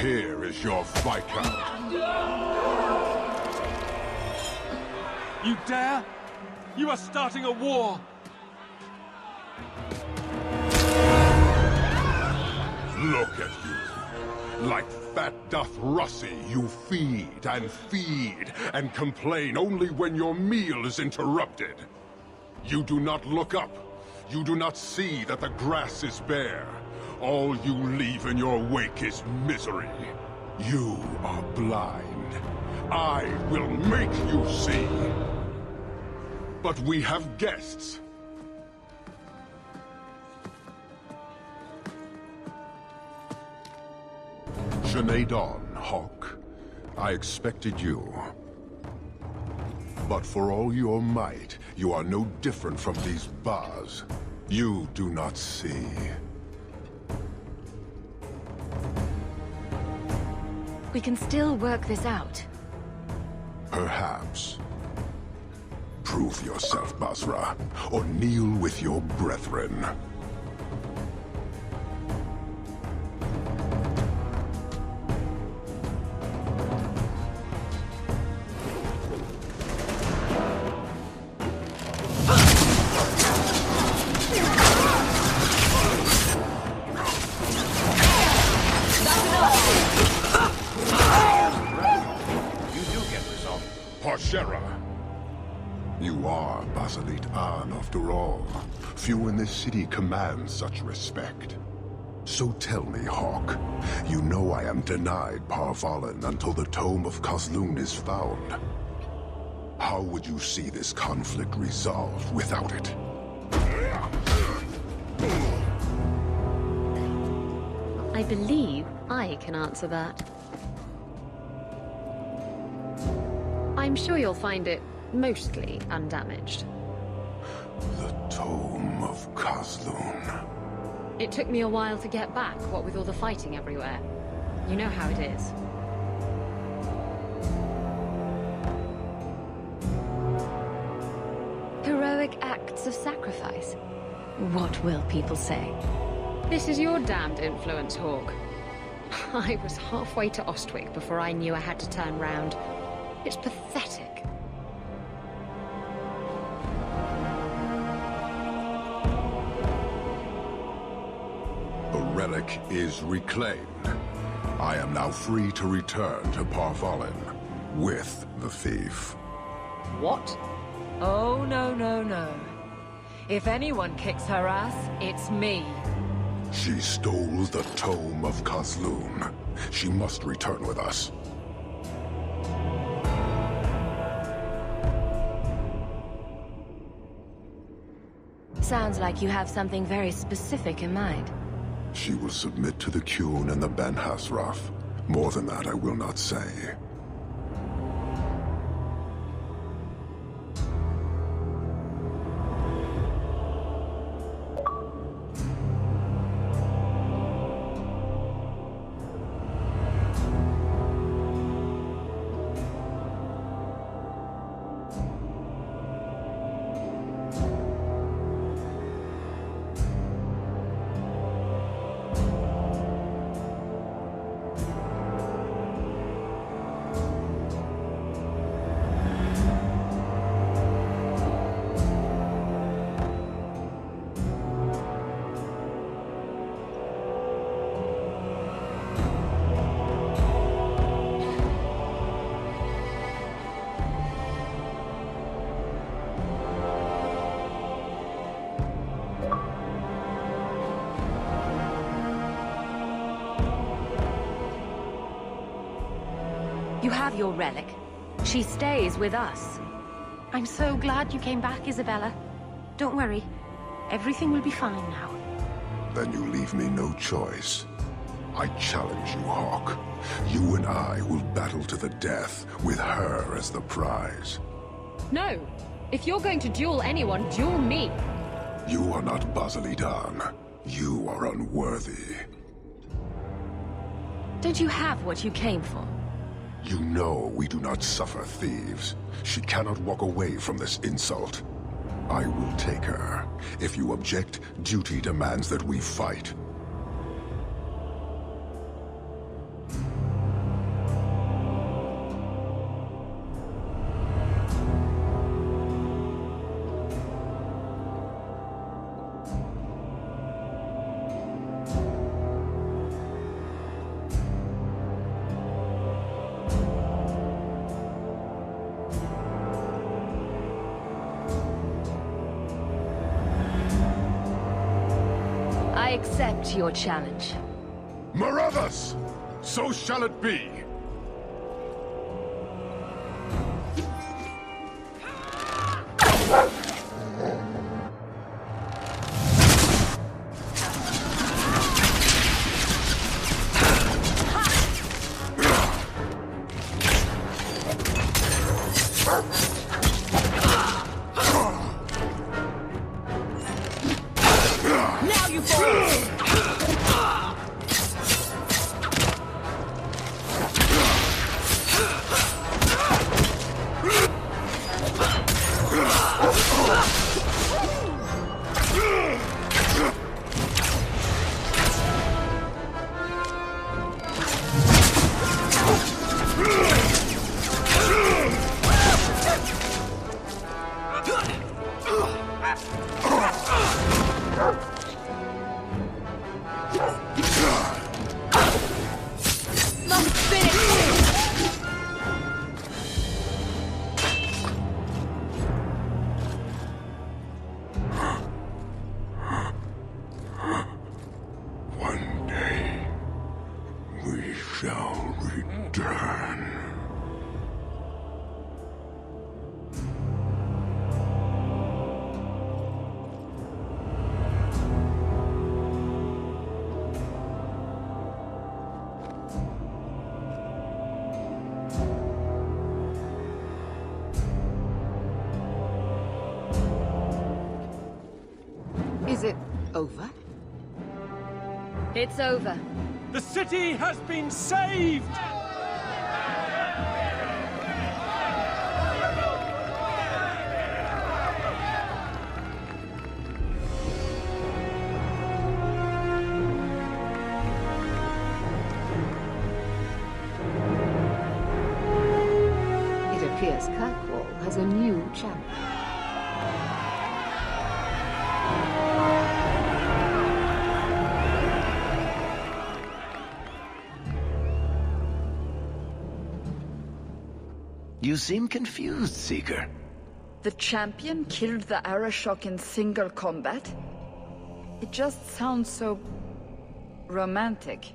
Here is your Viscount. You dare? You are starting a war! Look at you. Like fat doth Russie, you feed and complain only when your meal is interrupted. You do not look up. You do not see that the grass is bare. All you leave in your wake is misery. You are blind. I will make you see. But we have guests. Sinead Dawn, Hawk. I expected you. But for all your might, you are no different from these bars. You do not see. We can still work this out. Perhaps. Prove yourself, Basra, or kneel with your brethren. You are Basilit An, after all. Few in this city command such respect. So tell me, Hawk, you know I am denied Parvalen until the Tome of Kozlun is found. How would you see this conflict resolved without it? I believe I can answer that. I'm sure you'll find it mostly undamaged. The Tome of Kozlun. It took me a while to get back, what with all the fighting everywhere. You know how it is. Heroic acts of sacrifice. What will people say? This is your damned influence, Hawk. I was halfway to Ostwick before I knew I had to turn round. It's pathetic. The relic is reclaimed. I am now free to return to Parvalen with the thief. What? Oh, no, no, no. If anyone kicks her ass, it's me. She stole the Tome of Kozlun. She must return with us. Sounds like you have something very specific in mind. She will submit to the Qun and the Ben Hasraf. More than that, I will not say. You have your relic. She stays with us. I'm so glad you came back, Isabella. Don't worry. Everything will be fine now. Then you leave me no choice. I challenge you, Hawk. You and I will battle to the death, with her as the prize. No! If you're going to duel anyone, duel me! You are not Basilit An. You are unworthy. Don't you have what you came for? You know we do not suffer thieves. She cannot walk away from this insult. I will take her. If you object, duty demands that we fight. I accept your challenge. Marathas! So shall it be! Now you fall! One day, we shall return. Is it over? It's over. The city has been saved! It appears Kirkwall has a new champion. You seem confused, Seeker. The champion killed the Arashok in single combat? It just sounds so... romantic.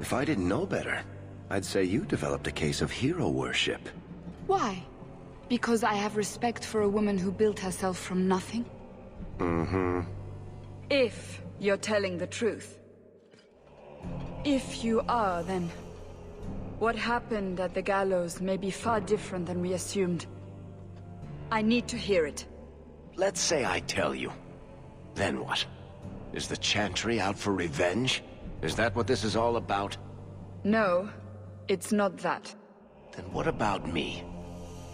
If I didn't know better, I'd say you developed a case of hero worship. Why? Because I have respect for a woman who built herself from nothing? Mm-hmm. If you're telling the truth. If you are, then... what happened at the gallows may be far different than we assumed. I need to hear it. Let's say I tell you. Then what? Is the Chantry out for revenge? Is that what this is all about? No, it's not that. Then what about me?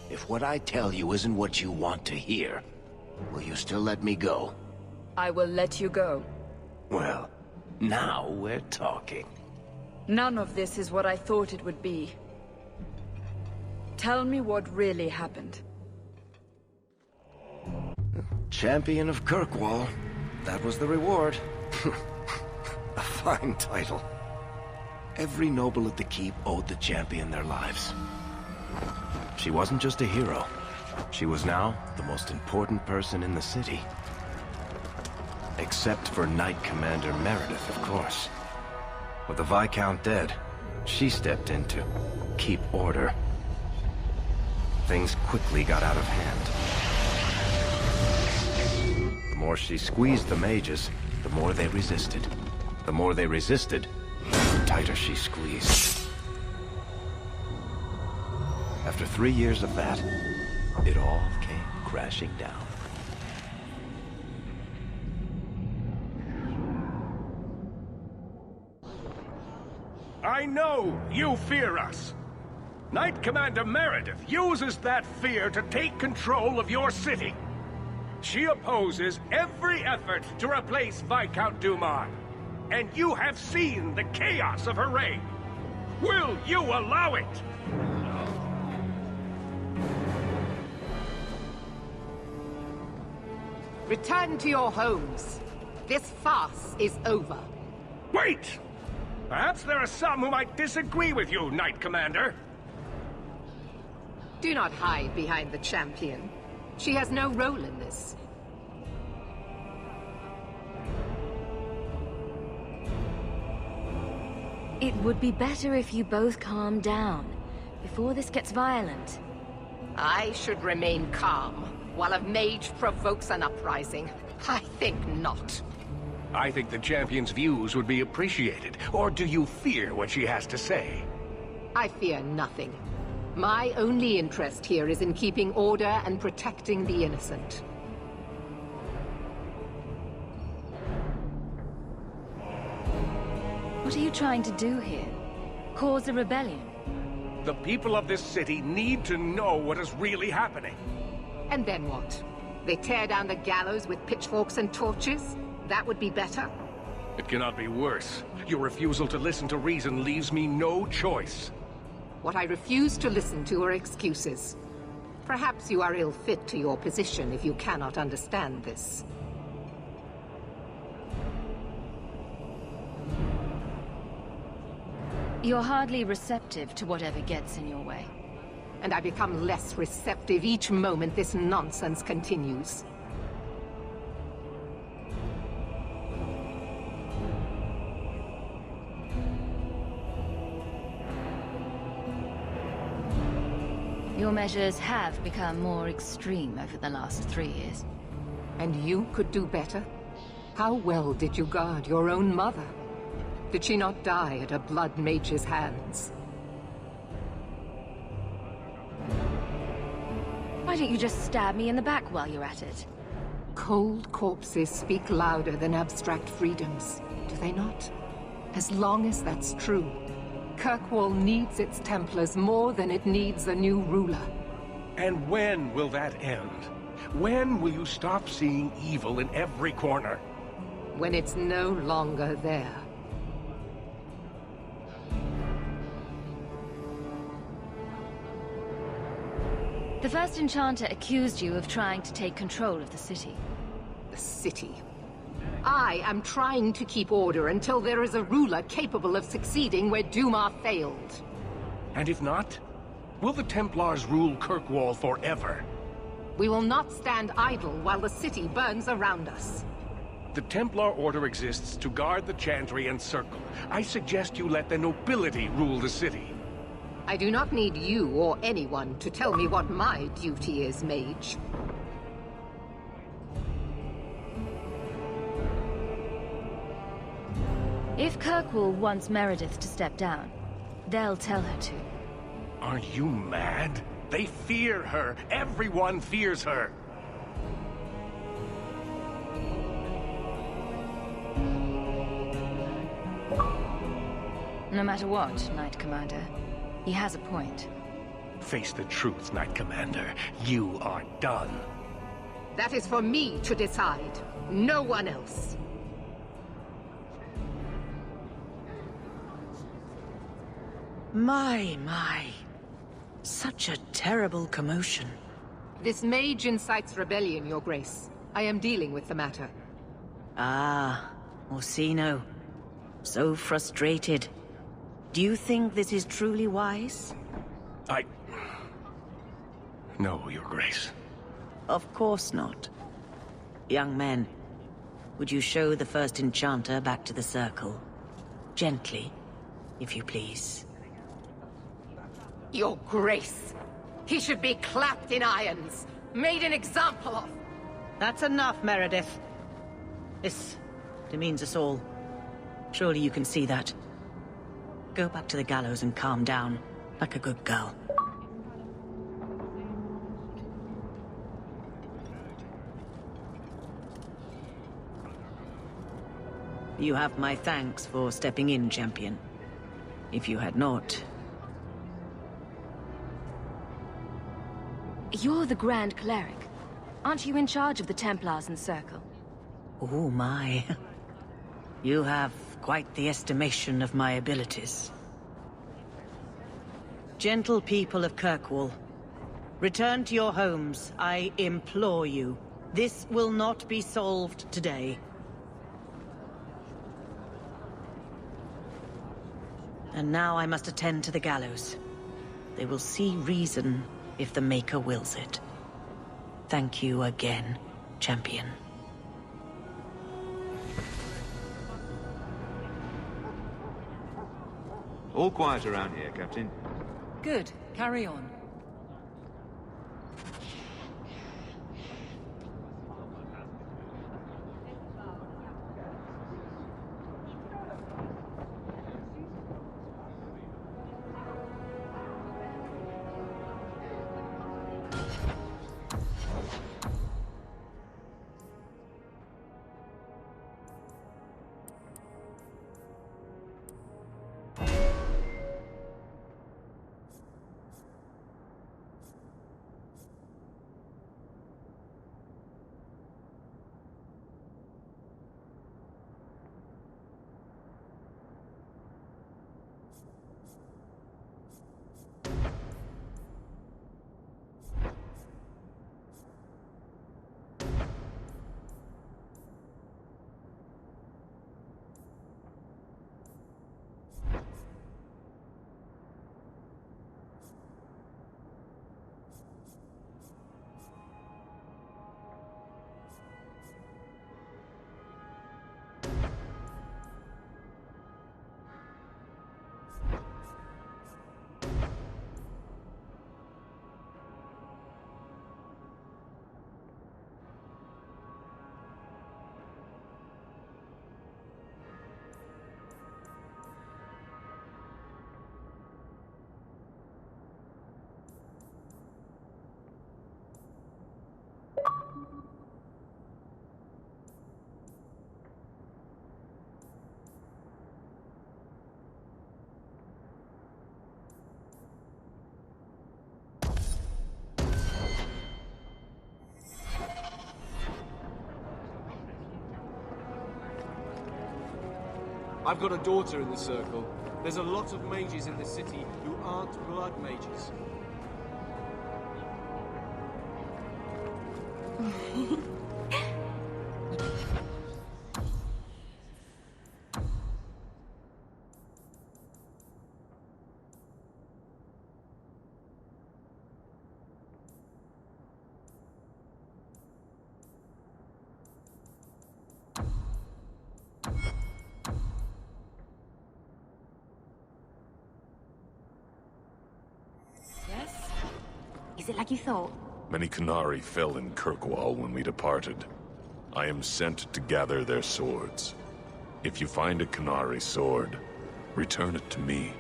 If what I tell you isn't what you want to hear, will you still let me go? I will let you go. Well, now we're talking. None of this is what I thought it would be. Tell me what really happened. Champion of Kirkwall. That was the reward. A fine title. Every noble at the keep owed the champion their lives. She wasn't just a hero. She was now the most important person in the city. Except for Knight Commander Meredith, of course. With the Viscount dead, she stepped in to keep order. Things quickly got out of hand. The more she squeezed the mages, the more they resisted. The more they resisted, the tighter she squeezed. After 3 years of that, it all came crashing down. I know you fear us. Knight Commander Meredith uses that fear to take control of your city. She opposes every effort to replace Viscount Dumas. And you have seen the chaos of her reign. Will you allow it? Return to your homes. This farce is over. Wait! Perhaps there are some who might disagree with you, Knight Commander. Do not hide behind the champion. She has no role in this. It would be better if you both calm down, before this gets violent. I should remain calm, while a mage provokes an uprising. I think not. I think the champion's views would be appreciated. Or do you fear what she has to say? I fear nothing. My only interest here is in keeping order and protecting the innocent. What are you trying to do here? Cause a rebellion? The people of this city need to know what is really happening. And then what? They tear down the gallows with pitchforks and torches? That would be better? It cannot be worse. Your refusal to listen to reason leaves me no choice. What I refuse to listen to are excuses. Perhaps you are ill-fit to your position if you cannot understand this. You're hardly receptive to whatever gets in your way. And I become less receptive each moment this nonsense continues. Your measures have become more extreme over the last 3 years. And you could do better? How well did you guard your own mother? Did she not die at a blood mage's hands? Why don't you just stab me in the back while you're at it? Cold corpses speak louder than abstract freedoms, do they not? As long as that's true, Kirkwall needs its Templars more than it needs a new ruler. And when will that end? When will you stop seeing evil in every corner? When it's no longer there. The first enchanter accused you of trying to take control of the city. The city. I am trying to keep order until there is a ruler capable of succeeding where Duma failed. And if not? Will the Templars rule Kirkwall forever? We will not stand idle while the city burns around us. The Templar Order exists to guard the Chantry and Circle. I suggest you let the nobility rule the city. I do not need you or anyone to tell me what my duty is, mage. If Kirkwall wants Meredith to step down, they'll tell her to. Are you mad? They fear her. Everyone fears her. No matter what, Knight Commander, he has a point. Face the truth, Knight Commander. You are done. That is for me to decide. No one else. My. Such a terrible commotion. This mage incites rebellion, Your Grace. I am dealing with the matter. Ah, Orsino. So frustrated. Do you think this is truly wise? No, Your Grace. Of course not. Young men, would you show the first enchanter back to the circle? Gently, if you please. Your Grace! He should be clapped in irons, made an example of! That's enough, Meredith. This demeans us all. Surely you can see that. Go back to the gallows and calm down, like a good girl. You have my thanks for stepping in, champion. If you had not... You're the Grand Cleric. Aren't you in charge of the Templars and Circle? Oh my. You have quite the estimation of my abilities. Gentle people of Kirkwall, return to your homes, I implore you. This will not be solved today. And now I must attend to the gallows. They will see reason if the Maker wills it. Thank you again, champion. All quiet around here, Captain. Good. Carry on. I've got a daughter in the Circle. There's a lot of mages in the city who aren't blood mages. Is it like you thought? Many Qunari fell in Kirkwall when we departed. I am sent to gather their swords. If you find a Qunari sword, return it to me.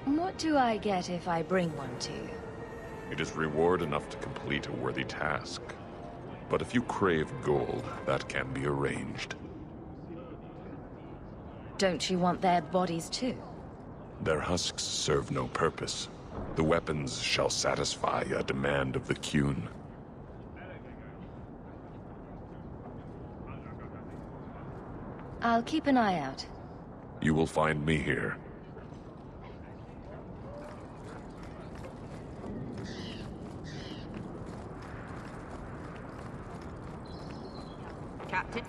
What do I get if I bring one to you? It is reward enough to complete a worthy task. But if you crave gold, that can be arranged. Don't you want their bodies too? Their husks serve no purpose. The weapons shall satisfy a demand of the Qun. I'll keep an eye out. You will find me here. Captain.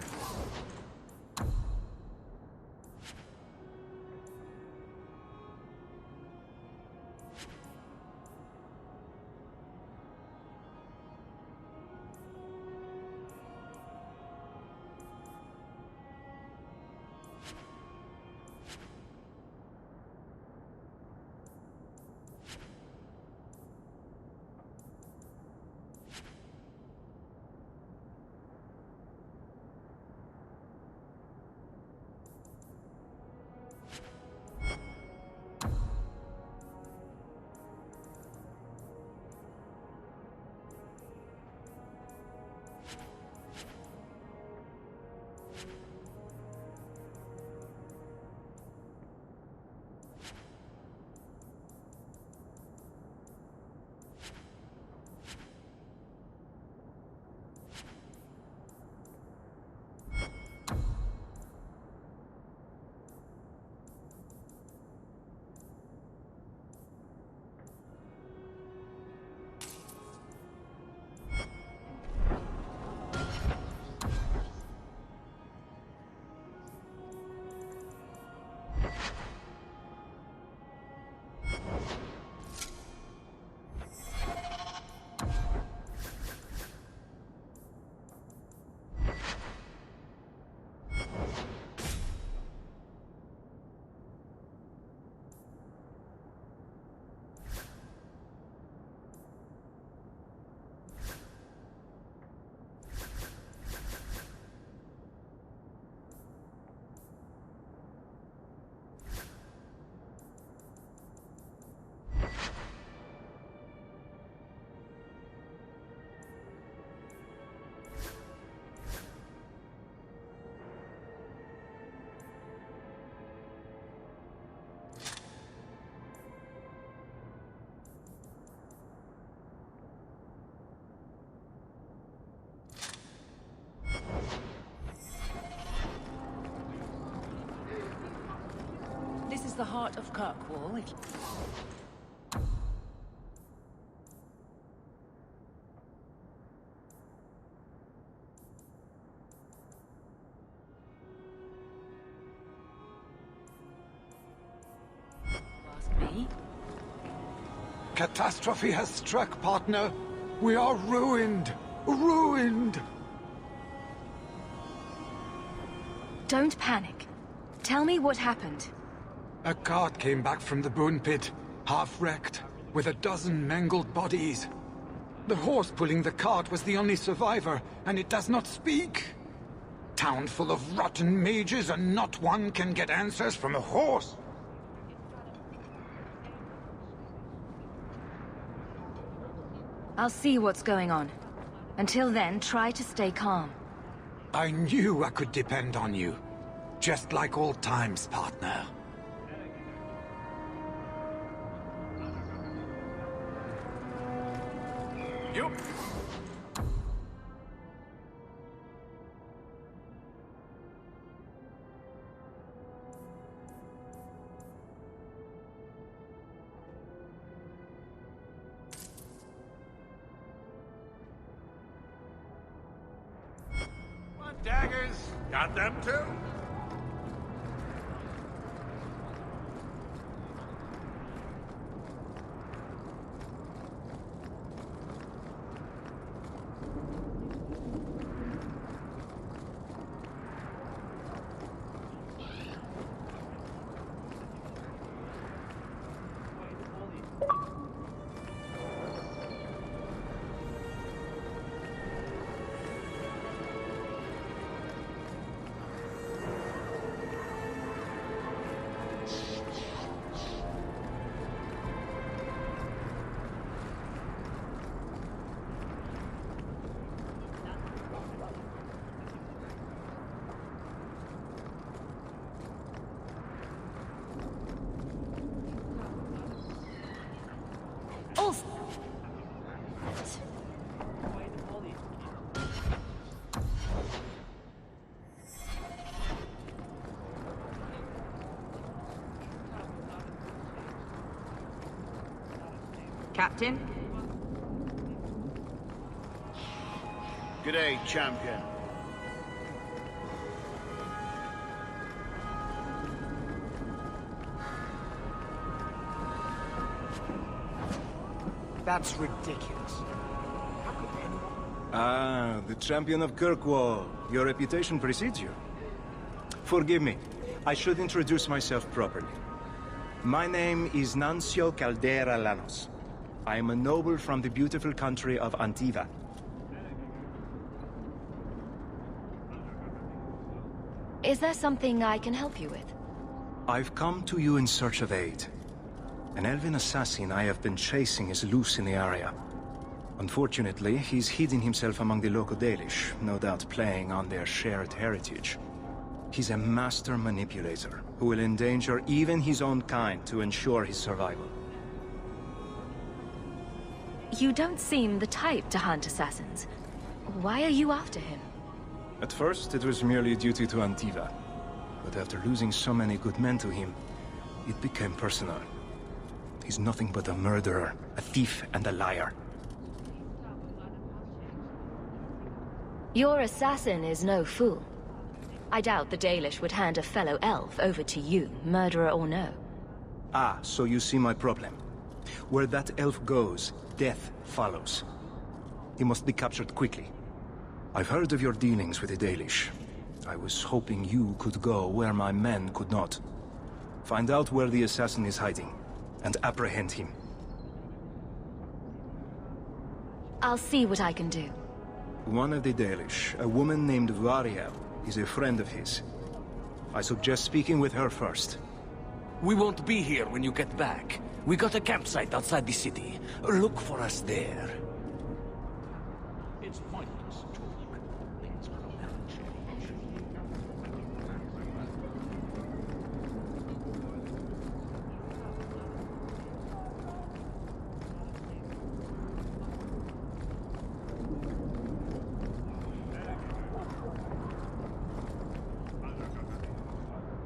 the heart of Kirkwall if you... Catastrophe has struck, partner. We are ruined. Ruined! Don't panic. Tell me what happened. A cart came back from the Boon Pit, half-wrecked, with a dozen mangled bodies. The horse pulling the cart was the only survivor, and it does not speak. Town full of rotten mages, and not one can get answers from a horse. I'll see what's going on. Until then, try to stay calm. I knew I could depend on you. Just like old times, partner. You... Daggers? Got them too? Captain? G'day, champion. That's ridiculous. Ah, the champion of Kirkwall. Your reputation precedes you. Forgive me. I should introduce myself properly. My name is Nancio Caldera Lanos. I am a noble from the beautiful country of Antiva. Is there something I can help you with? I've come to you in search of aid. An elven assassin I have been chasing is loose in the area. Unfortunately, he's hidden himself among the local Dalish, no doubt playing on their shared heritage. He's a master manipulator, who will endanger even his own kind to ensure his survival. You don't seem the type to hunt assassins. Why are you after him? At first, it was merely a duty to Antiva. But after losing so many good men to him, it became personal. He's nothing but a murderer, a thief, and a liar. Your assassin is no fool. I doubt the Dalish would hand a fellow elf over to you, murderer or no. Ah, so you see my problem. Where that elf goes, death follows. He must be captured quickly. I've heard of your dealings with the Dalish. I was hoping you could go where my men could not. Find out where the assassin is hiding, and apprehend him. I'll see what I can do. One of the Dalish, a woman named Variel, is a friend of his. I suggest speaking with her first. We won't be here when you get back. We got a campsite outside the city. Look for us there. It's pointless talk. Things will never change.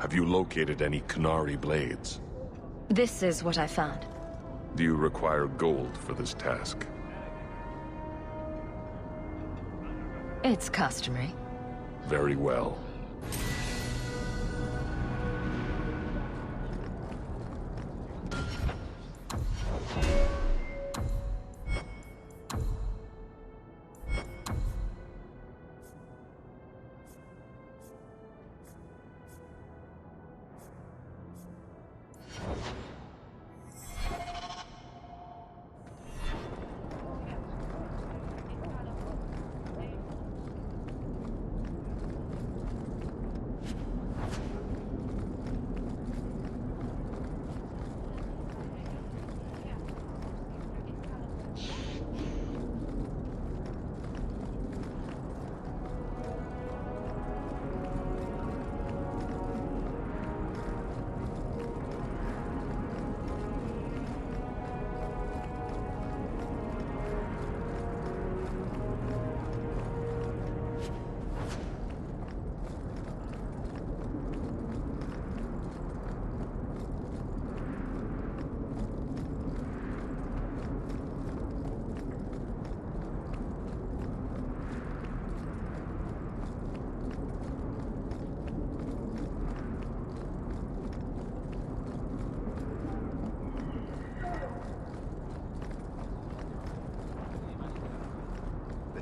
Have you located any Qunari blades? This is what I found. Do you require gold for this task? It's customary. Very well.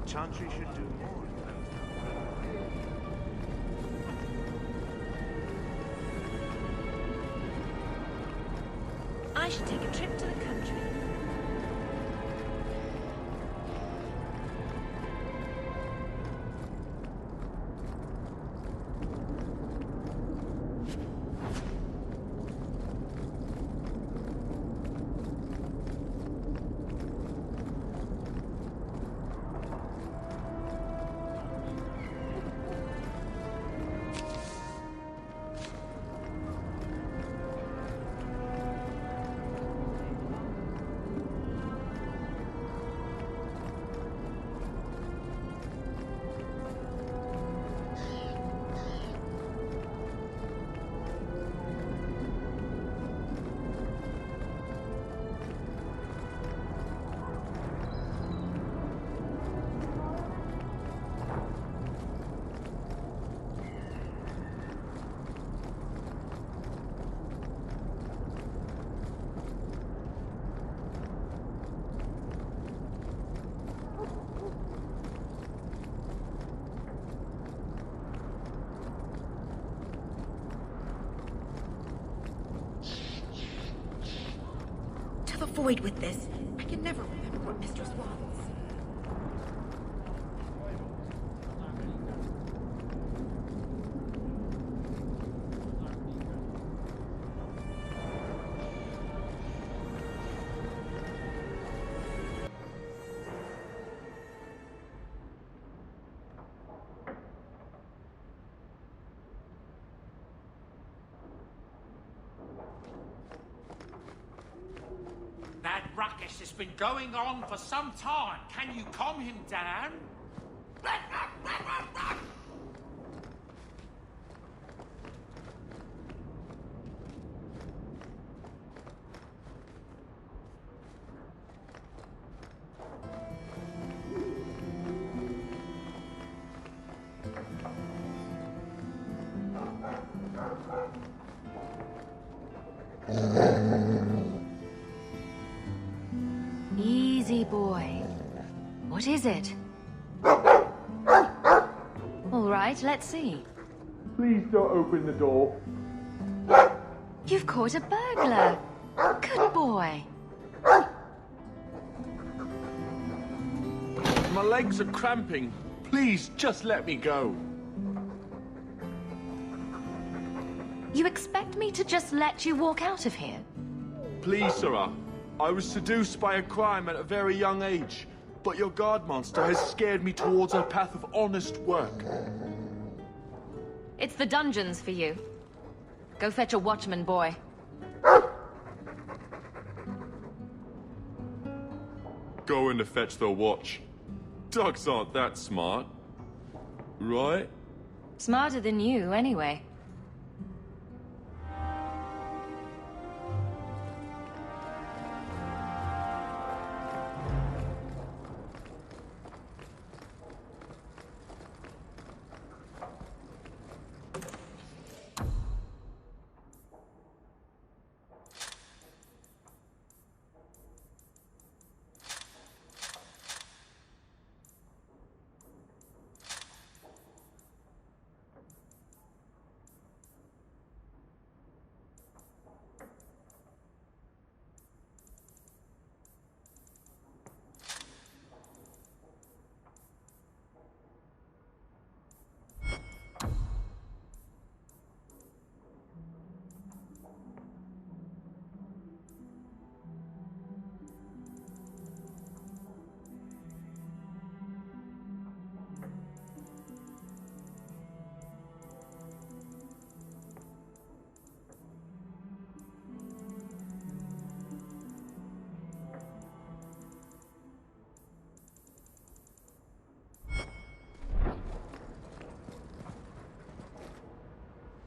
Chantry should do more. I should take a trip to the country. To the void with this. I can never remember what Mistress wants. That ruckus has been going on for some time. Can you calm him down? Easy, boy. What is it? All right, let's see. Please don't open the door. You've caught a burglar. Good boy. My legs are cramping. Please, just let me go. You expect me to just let you walk out of here? Please, sirrah. I was seduced by a crime at a very young age, but your guard monster has scared me towards a path of honest work. It's the dungeons for you. Go fetch a watchman, boy. Going to fetch the watch. Dogs aren't that smart. Right? Smarter than you, anyway.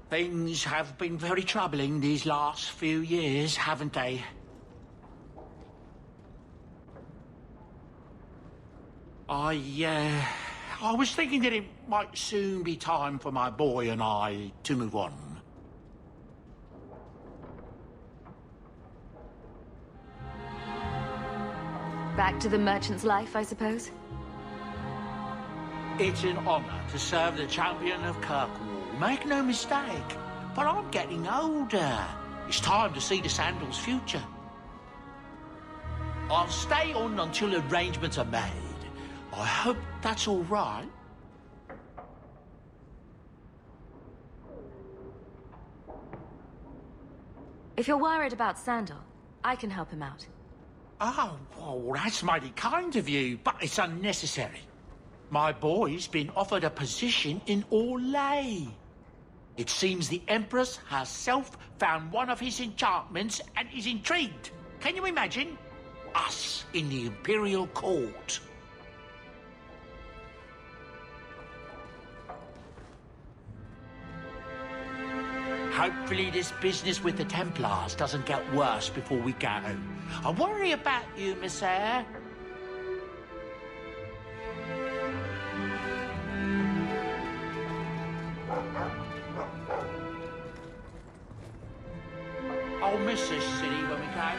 Things have been very troubling these last few years, haven't they? I was thinking that it might soon be time for my boy and I to move on. Back to the merchant's life, I suppose? It's an honor to serve the champion of Kirkwall, make no mistake. But I'm getting older. It's time to see the Sandals' future. I'll stay on until arrangements are made. I hope that's all right. If you're worried about Sandal, I can help him out. Oh, well, that's mighty kind of you, but it's unnecessary. My boy's been offered a position in Orlais. It seems the Empress herself found one of his enchantments and is intrigued. Can you imagine? Us in the Imperial Court. Hopefully this business with the Templars doesn't get worse before we go. I worry about you, Miss Eyre. I'll miss this city when we go.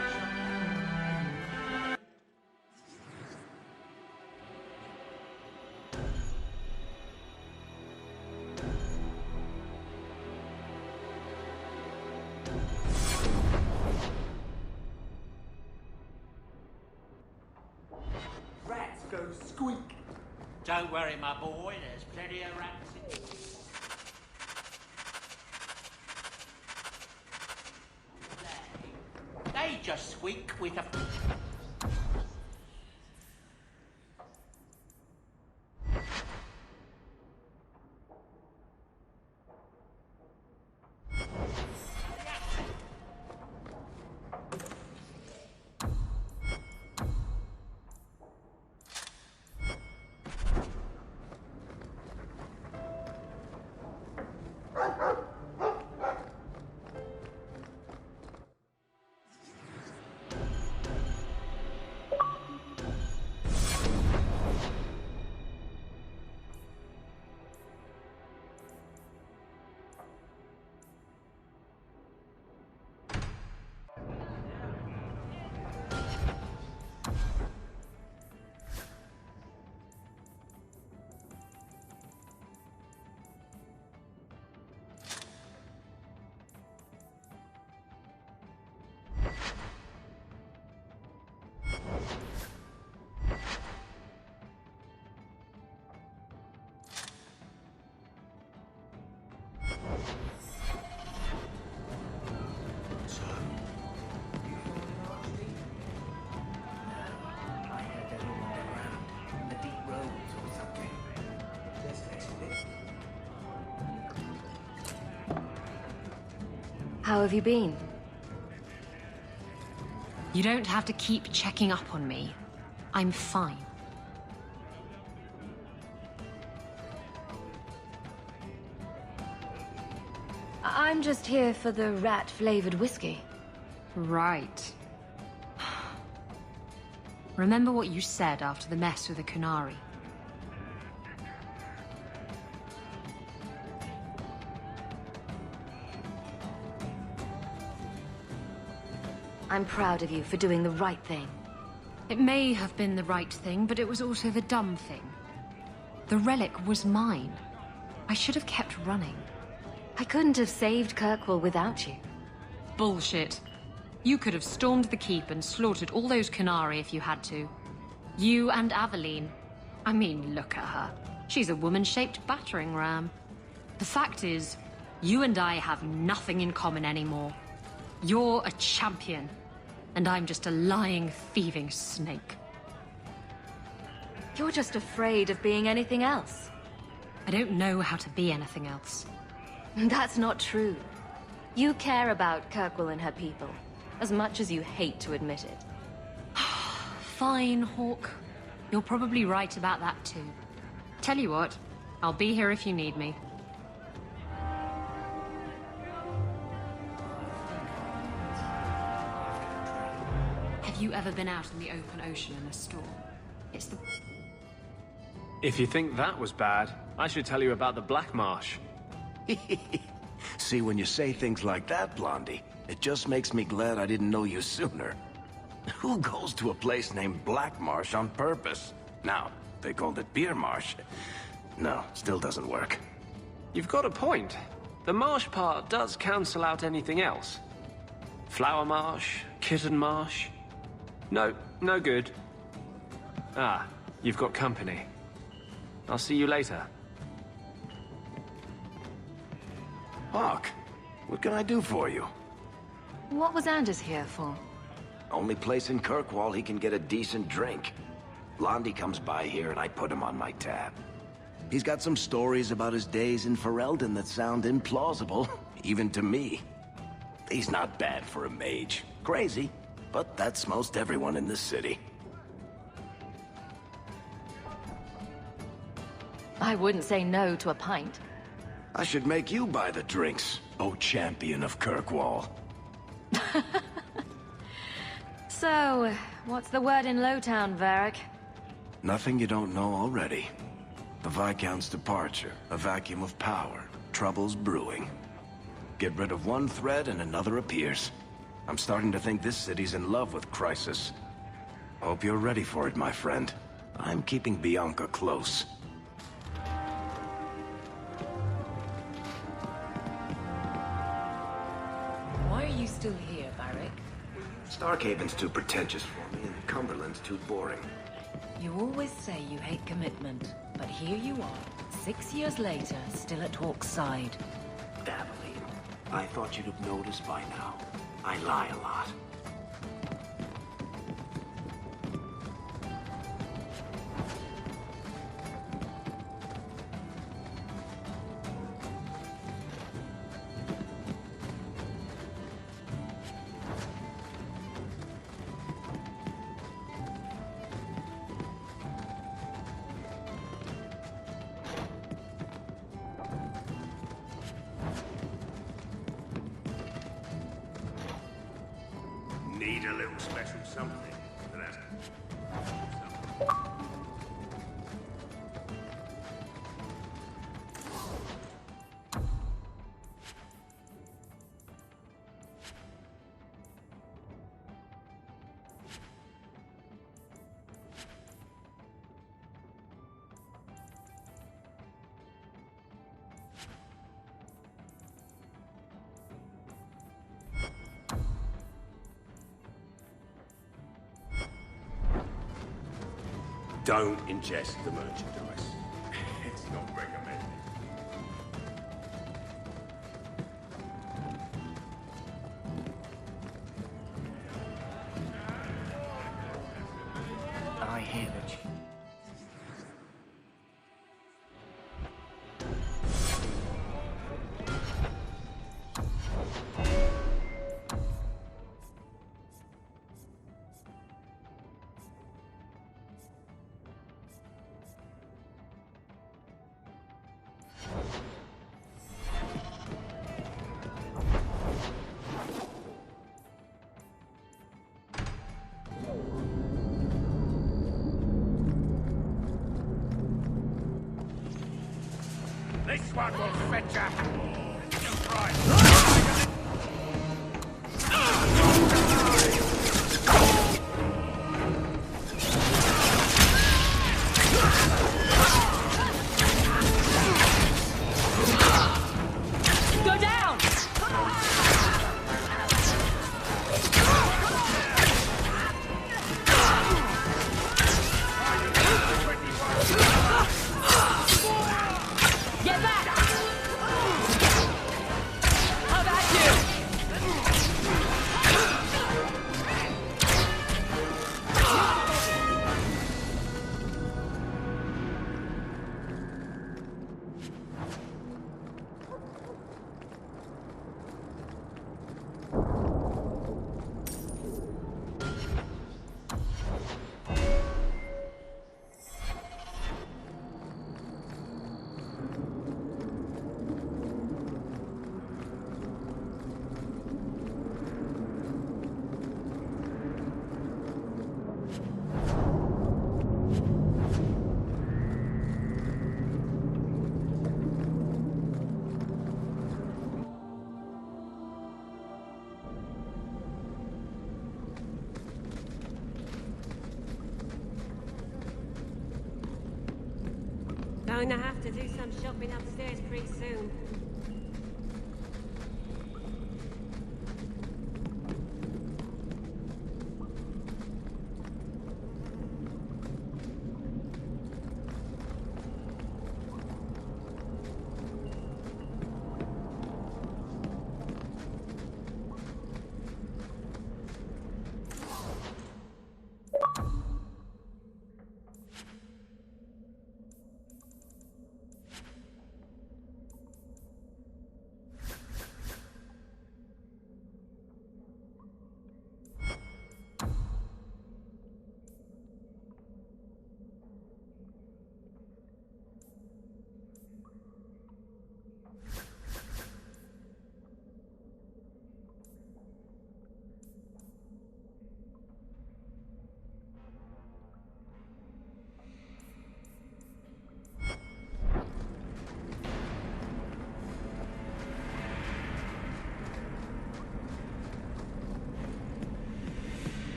Rats go squeak. Don't worry, my boy, there's plenty of rats in... They just squeak with a... How have you been? You don't have to keep checking up on me. I'm fine. I'm just here for the rat-flavored whiskey. Right. Remember what you said after the mess with the Kunari. I'm proud of you for doing the right thing. It may have been the right thing, but it was also the dumb thing. The relic was mine. I should have kept running. I couldn't have saved Kirkwall without you. Bullshit. You could have stormed the keep and slaughtered all those Kunari if you had to. You and Aveline. I mean, look at her. She's a woman-shaped battering ram. The fact is, you and I have nothing in common anymore. You're a champion, and I'm just a lying, thieving snake. You're just afraid of being anything else. I don't know how to be anything else. That's not true. You care about Kirkwall and her people, as much as you hate to admit it. Fine, Hawk. You're probably right about that too. Tell you what, I'll be here if you need me. Have you ever been out in the open ocean in a storm? It's the... If you think that was bad, I should tell you about the Black Marsh. See, when you say things like that, Blondie, it just makes me glad I didn't know you sooner. Who goes to a place named Black Marsh on purpose? Now, they called it Beer Marsh. No, still doesn't work. You've got a point. The marsh part does cancel out anything else. Flower Marsh, Kitten Marsh. No, no good. Ah, you've got company. I'll see you later. Hawk, what can I do for you? What was Anders here for? Only place in Kirkwall he can get a decent drink. Blondie comes by here and I put him on my tab. He's got some stories about his days in Ferelden that sound implausible, even to me. He's not bad for a mage. Crazy, but that's most everyone in this city. I wouldn't say no to a pint. I should make you buy the drinks, oh champion of Kirkwall. So, what's the word in Lowtown, Varric? Nothing you don't know already. The Viscount's departure, a vacuum of power, troubles brewing. Get rid of one thread and another appears. I'm starting to think this city's in love with Crisis. Hope you're ready for it, my friend. I'm keeping Bianca close. Why are you still here, Varric? Starkhaven's too pretentious for me, and Cumberland's too boring. You always say you hate commitment, but here you are, 6 years later, still at Hawk's side. Dabbling. I thought you'd have noticed by now. I lie a lot. Need a little special something. That's... Don't ingest the merchandise. It's not recommended. I hear it. This one will fetch ya! You right. Go down! Get back! Going to have to do some shopping upstairs pretty soon.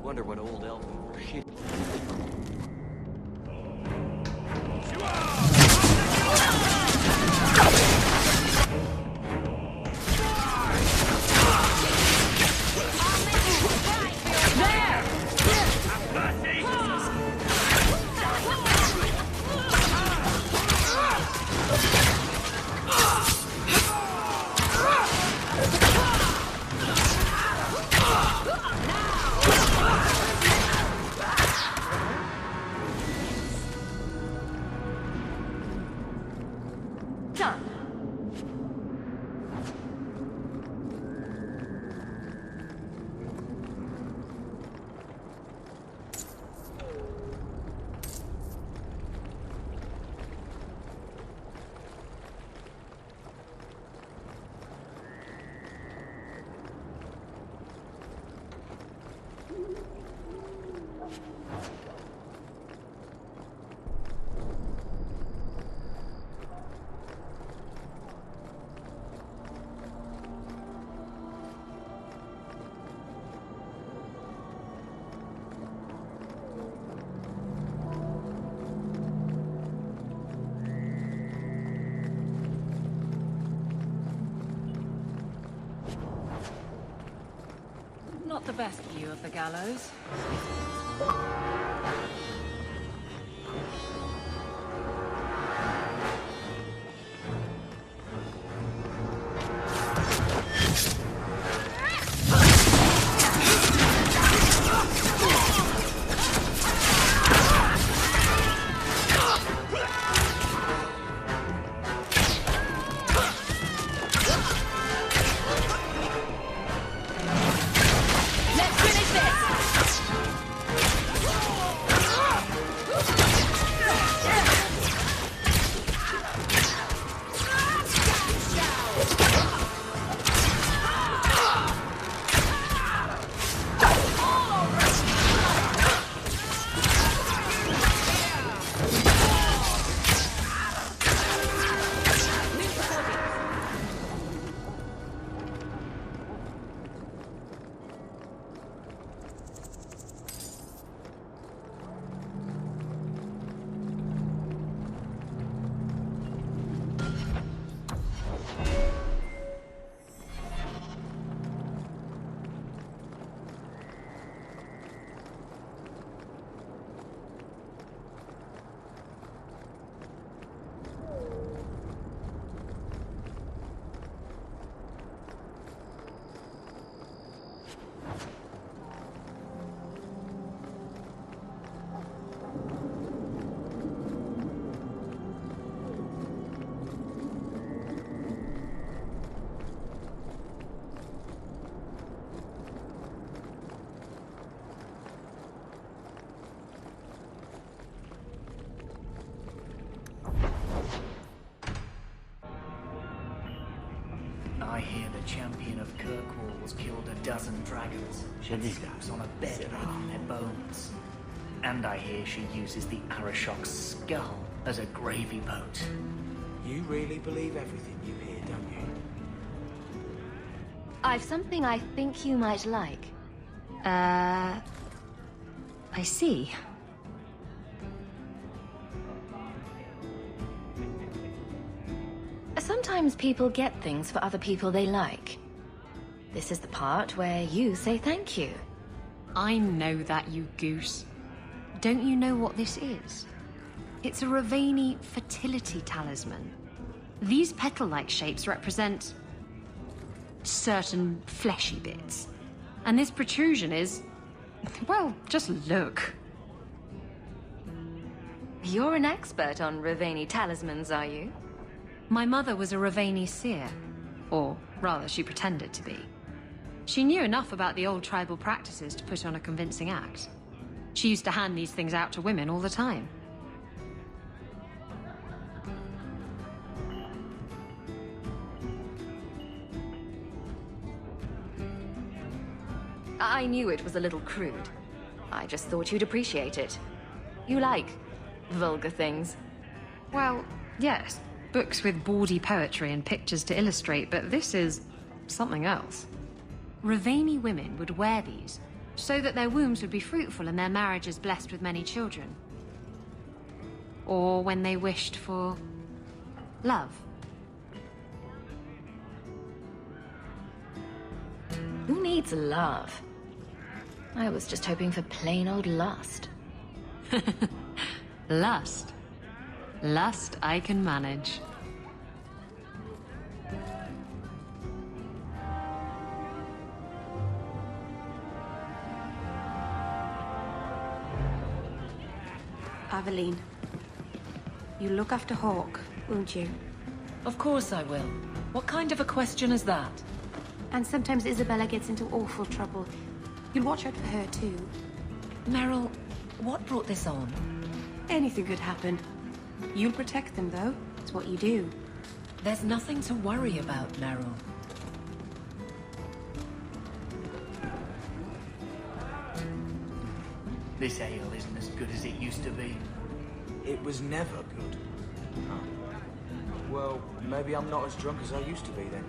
Wonder what old elf shit. Not the best view of the gallows. Let's finish this! Galadriel's killed a dozen dragons. She sleeps on a bed made from their bones. And I hear she uses the Arashok's skull as a gravy boat. You really believe everything you hear, don't you? I've something I think you might like. I see. Sometimes people get things for other people they like. This is the part where you say thank you. I know that, you goose. Don't you know what this is? It's a Ravani fertility talisman. These petal-like shapes represent certain fleshy bits. And this protrusion is... well, just look. You're an expert on Ravani talismans, are you? My mother was a Ravani seer. Or, rather, she pretended to be. She knew enough about the old tribal practices to put on a convincing act. She used to hand these things out to women all the time. I knew it was a little crude. I just thought you'd appreciate it. You like vulgar things. Well, yes. Books with bawdy poetry and pictures to illustrate, but this is something else. Ravani women would wear these so that their wombs would be fruitful and their marriages blessed with many children. Or when they wished for love. Who needs love? I was just hoping for plain old lust. Lust. Lust I can manage. Aveline, you look after Hawk, won't you? Of course I will. What kind of a question is that? And sometimes Isabella gets into awful trouble. You'll watch out for her, too. Meryl, what brought this on? Anything could happen. You'll protect them, though. It's what you do. There's nothing to worry about, Meryl. This ale isn't as good as it used to be. It was never good. Huh. Well, maybe I'm not as drunk as I used to be then.